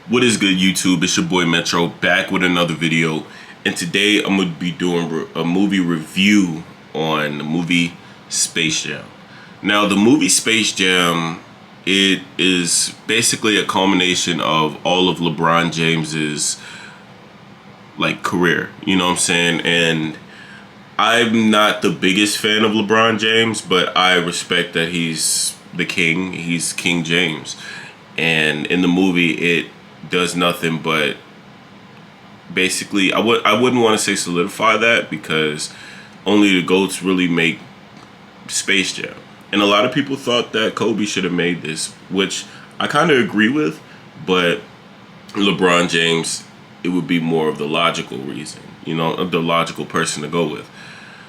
What is good, YouTube? It's your boy Metro back with another video, and today I'm going to be doing a movie review on the movie Space Jam. Now, the movie Space Jam, it is basically a culmination of all of LeBron James's career, you know what I'm saying? And I'm not the biggest fan of LeBron James, but I respect that he's the king. He's King James. And in the movie, it does nothing but basically, I wouldn't want to say solidify that, because only the GOATs really make Space Jam. And a lot of people thought that Kobe should have made this, which I kind of agree with, but LeBron James, it would be more of the logical reason, you know, the logical person to go with.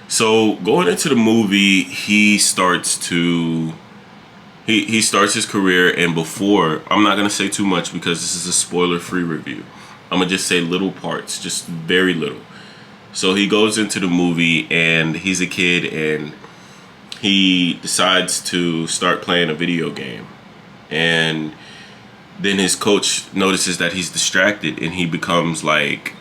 So going into the movie, he starts his career, and before, I'm not going to say too much because this is a spoiler-free review. I'm going to just say little parts, just very little. So he goes into the movie, and he's a kid, and he decides to start playing a video game. And then his coach notices that he's distracted, and he becomes like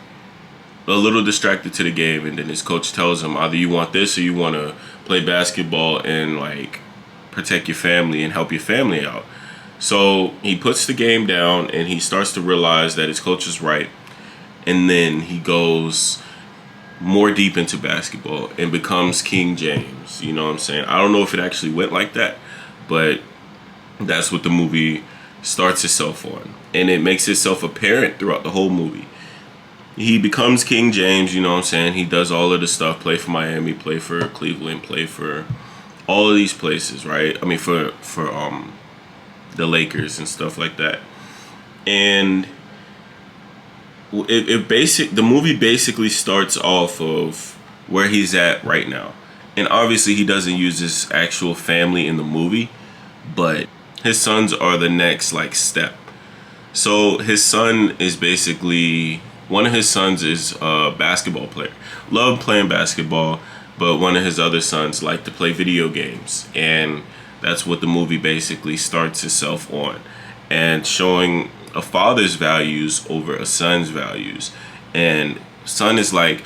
a little distracted to the game. And then his coach tells him, either you want this or you want to play basketball and protect your family and help your family out. So he puts the game down, and he starts to realize that his coach is right. And then he goes more deep into basketball and becomes King James. You know what I'm saying? I don't know if it actually went like that, but that's what the movie starts itself on. And it makes itself apparent throughout the whole movie. He becomes King James, you know what I'm saying? He does all of the stuff, play for Miami, play for Cleveland, play for all of these places, right? I mean, for the Lakers and stuff like that. And the movie basically starts off of where he's at right now. And obviously he doesn't use his actual family in the movie, but his sons are the next step. So his son is basically, one of his sons is a basketball player. Loved playing basketball, but one of his other sons liked to play video games. And that's what the movie basically starts itself on. And showing a father's values over a son's values. And son is like,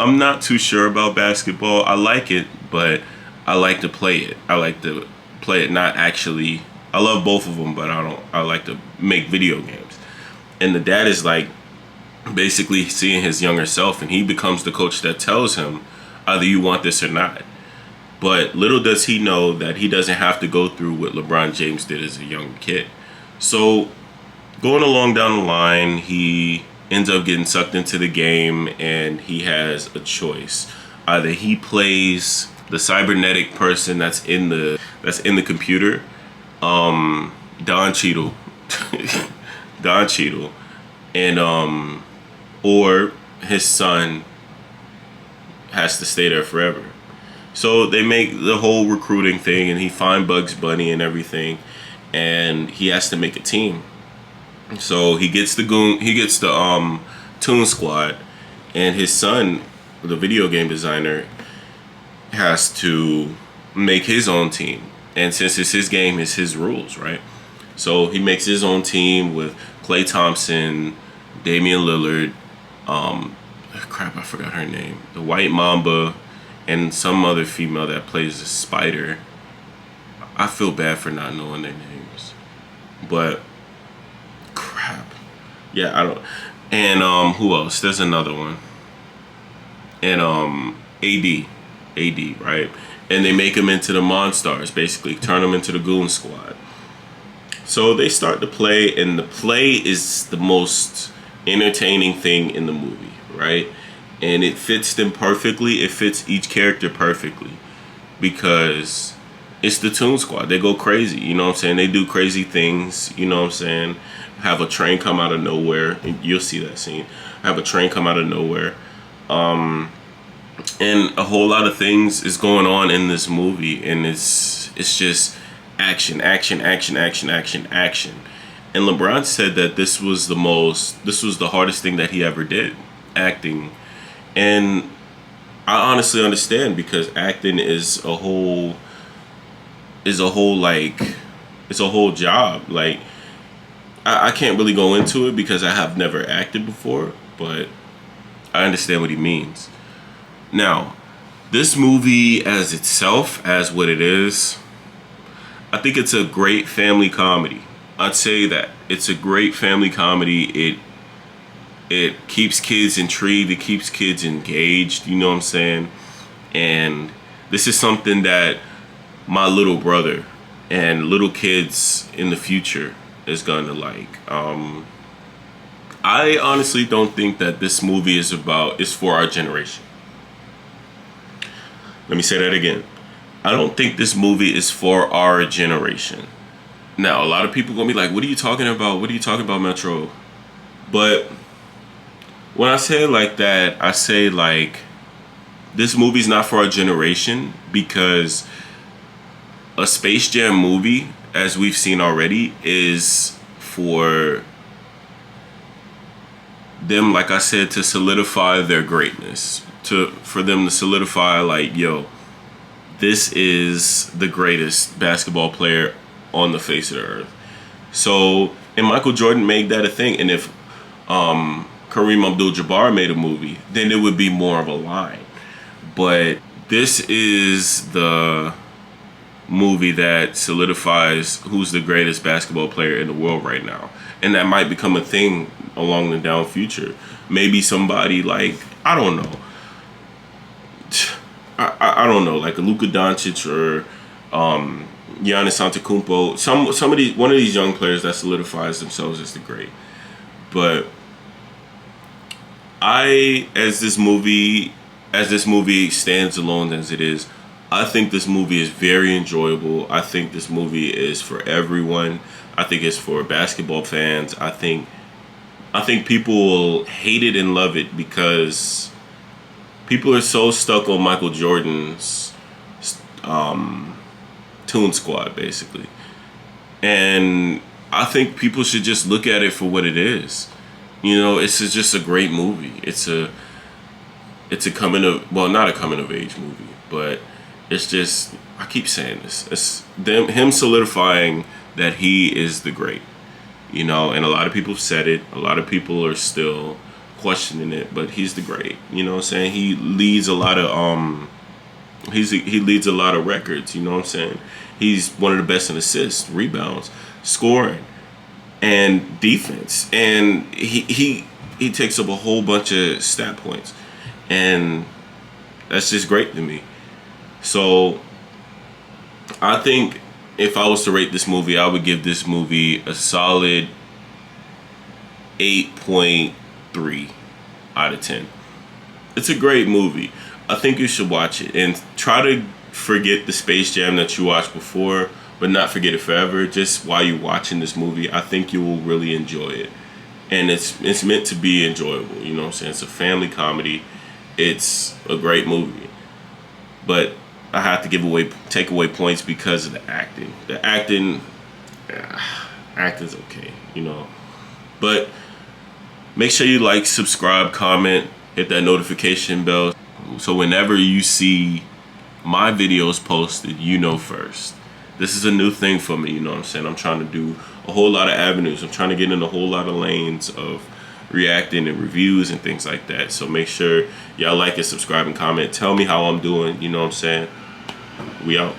I'm not too sure about basketball. I like it, but I like to play it. I like to play it, not actually. I love both of them, but I like to make video games. And the dad is basically seeing his younger self, and he becomes the coach that tells him either you want this or not. But little does he know that he doesn't have to go through what LeBron James did as a young kid. So going along down the line, he ends up getting sucked into the game, and he has a choice. Either he plays the cybernetic person that's in the computer, Don Cheadle, Don Cheadle, and or his son has to stay there forever. So they make the whole recruiting thing, and he finds Bugs Bunny and everything, and he has to make a team. So he gets the Toon Squad, and his son, the video game designer, has to make his own team. And since it's his game, it's his rules, right? So he makes his own team with Klay Thompson, Damian Lillard, I forgot her name, the White Mamba, and some other female that plays the Spider. I feel bad for not knowing their names, but crap. Yeah, I don't. And who else? There's another one. And AD, right? And they make him into the Monstars, basically turn him into the Goon Squad. So they start to play, and the play is the most entertaining thing in the movie, right? And it fits them perfectly. It fits each character perfectly, because it's the Toon Squad. They go crazy, you know what I'm saying? They do crazy things, you know what I'm saying? Have a train come out of nowhere, and you'll see that scene. Have a train come out of nowhere. And a whole lot of things is going on in this movie, and it's just action, action, action, action, action, action. And LeBron said that this was the hardest thing that he ever did, acting. And I honestly understand, because acting is a whole job. I can't really go into it because I have never acted before, but I understand what he means. Now, this movie as itself, as what it is, I think it's a great family comedy. I'd say that it's a great family comedy. It keeps kids intrigued. It keeps kids engaged. You know what I'm saying? And this is something that my little brother and little kids in the future is going to like. I honestly don't think that this movie is for our generation. Let me say that again. I don't think this movie is for our generation. Now, a lot of people gonna be like, what are you talking about? What are you talking about, Metro? But when I say it like that, I say like, this movie's not for our generation because a Space Jam movie, as we've seen already, is for them, like I said, to solidify their greatness. For them to solidify, like, yo, this is the greatest basketball player on the face of the earth. So, and Michael Jordan made that a thing. And if Kareem Abdul-Jabbar made a movie, then it would be more of a line. But this is the movie that solidifies who's the greatest basketball player in the world right now. And that might become a thing along the down future. Maybe somebody like, I don't know. I don't know, like a Luka Doncic or Giannis Antetokounmpo. One of these young players that solidifies themselves as the great. But as this movie stands alone as it is, I think this movie is very enjoyable. I think this movie is for everyone. I think it's for basketball fans. I think people will hate it and love it because people are so stuck on Michael Jordan's Toon Squad, basically. And I think people should just look at it for what it is. You know, it's just a great movie. It's a not a coming of age movie, but it's just, I keep saying this, it's him solidifying that he is the great. You know, and a lot of people have said it. A lot of people are still questioning it, but he's the great. You know what I'm saying? He leads a lot of he leads a lot of records, you know what I'm saying? He's one of the best in assists, rebounds, scoring, and defense. And he takes up a whole bunch of stat points. And that's just great to me. So I think if I was to rate this movie, I would give this movie a solid 8.3 out of 10. It's a great movie. I think you should watch it and try to forget the Space Jam that you watched before, but not forget it forever. Just while you're watching this movie, I think you will really enjoy it. And it's meant to be enjoyable, you know what I'm saying? It's a family comedy. It's a great movie. But I have to take away points because of the acting. The acting's okay, you know. But make sure you like, subscribe, comment, hit that notification bell. So whenever you see my videos posted, you know first. This is a new thing for me, you know what I'm saying? I'm trying to do a whole lot of avenues. I'm trying to get in a whole lot of lanes of reacting and reviews and things like that. So make sure y'all like and subscribe and comment. Tell me how I'm doing, you know what I'm saying? We out.